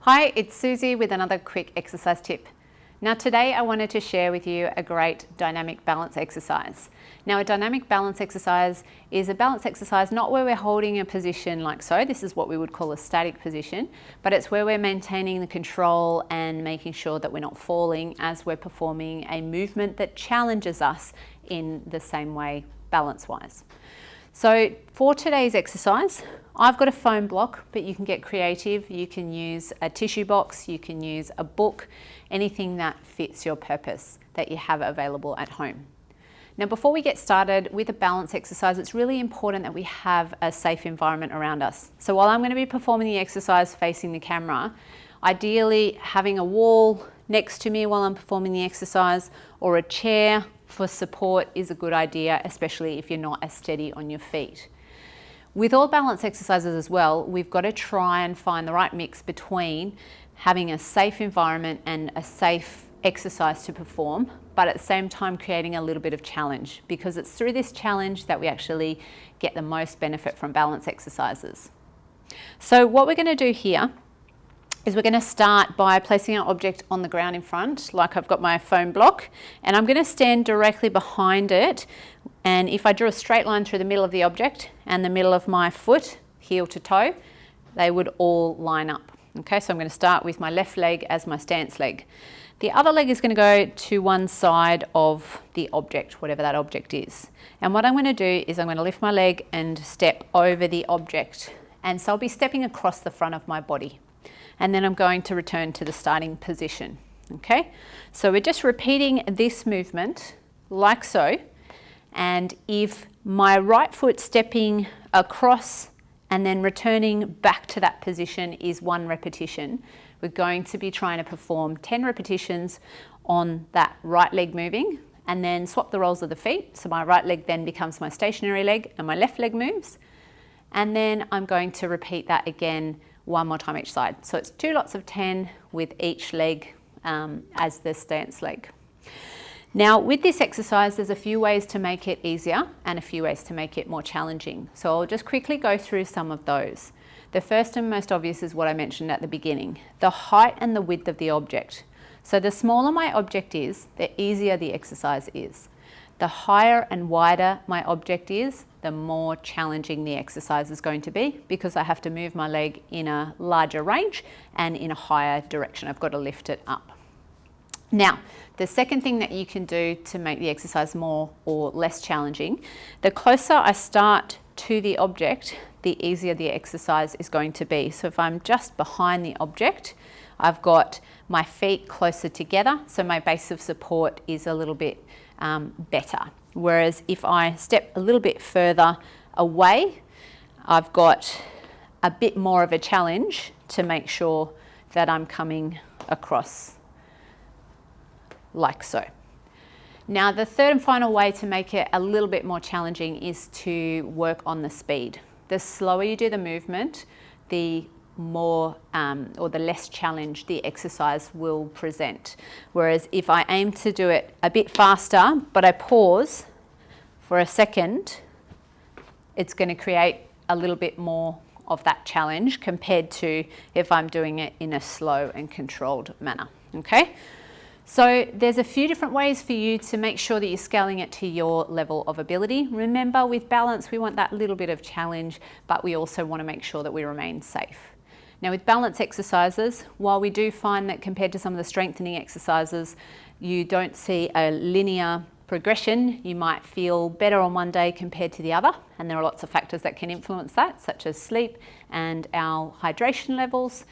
Hi, it's Suzy with another quick exercise tip. Now today I wanted to share with you a great dynamic balance exercise. Now a dynamic balance exercise is a balance exercise not where we're holding a position like so, this is what we would call a static position, but it's where we're maintaining the control and making sure that we're not falling as we're performing a movement that challenges us in the same way balance-wise. So for today's exercise, I've got a foam block, but you can get creative. You can use a tissue box, you can use a book, anything that fits your purpose that you have available at home. Now, before we get started with a balance exercise, it's really important that we have a safe environment around us. So while I'm going to be performing the exercise facing the camera, ideally having a wall next to me while I'm performing the exercise or a chair for support is a good idea, especially if you're not as steady on your feet. With all balance exercises as well, we've got to try and find the right mix between having a safe environment and a safe exercise to perform, but at the same time creating a little bit of challenge, because it's through this challenge that we actually get the most benefit from balance exercises. So what we're going to do here is we're going to start by placing our object on the ground in front, like I've got my foam block, and I'm going to stand directly behind it. And if I draw a straight line through the middle of the object and the middle of my foot, heel to toe, they would all line up. Okay, so I'm going to start with my left leg as my stance leg. The other leg is going to go to one side of the object, whatever that object is. And what I'm going to do is I'm going to lift my leg and step over the object. And so I'll be stepping across the front of my body. And then I'm going to return to the starting position. Okay, so we're just repeating this movement like so. And if my right foot stepping across and then returning back to that position is one repetition, we're going to be trying to perform 10 repetitions on that right leg moving, and then swap the roles of the feet. So my right leg then becomes my stationary leg and my left leg moves. And then I'm going to repeat that again one more time each side. So it's 2 lots of 10 with each leg as the stance leg. Now with this exercise, there's a few ways to make it easier and a few ways to make it more challenging. So I'll just quickly go through some of those. The first and most obvious is what I mentioned at the beginning, the height and the width of the object. So the smaller my object is, the easier the exercise is. The higher and wider my object is, the more challenging the exercise is going to be, because I have to move my leg in a larger range and in a higher direction. I've got to lift it up. Now, the second thing that you can do to make the exercise more or less challenging, the closer I start to the object, the easier the exercise is going to be. So if I'm just behind the object, I've got my feet closer together, so my base of support is a little bit better. Whereas if I step a little bit further away, I've got a bit more of a challenge to make sure that I'm coming across like so. Now the third and final way to make it a little bit more challenging is to work on the speed. The slower you do the movement, the more or the less challenge the exercise will present. Whereas if I aim to do it a bit faster, but I pause for a second, it's going to create a little bit more of that challenge compared to if I'm doing it in a slow and controlled manner. Okay? So there's a few different ways for you to make sure that you're scaling it to your level of ability. Remember, with balance, we want that little bit of challenge, but we also want to make sure that we remain safe. Now with balance exercises, while we do find that compared to some of the strengthening exercises, you don't see a linear progression. You might feel better on one day compared to the other, and there are lots of factors that can influence that, such as sleep and our hydration levels.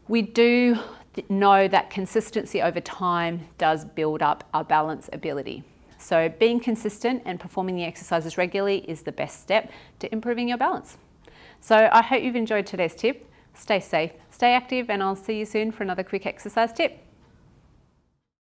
We do know that consistency over time does build up our balance ability. So being consistent and performing the exercises regularly is the best step to improving your balance. So I hope you've enjoyed today's tip. Stay safe, stay active, and I'll see you soon for another quick exercise tip.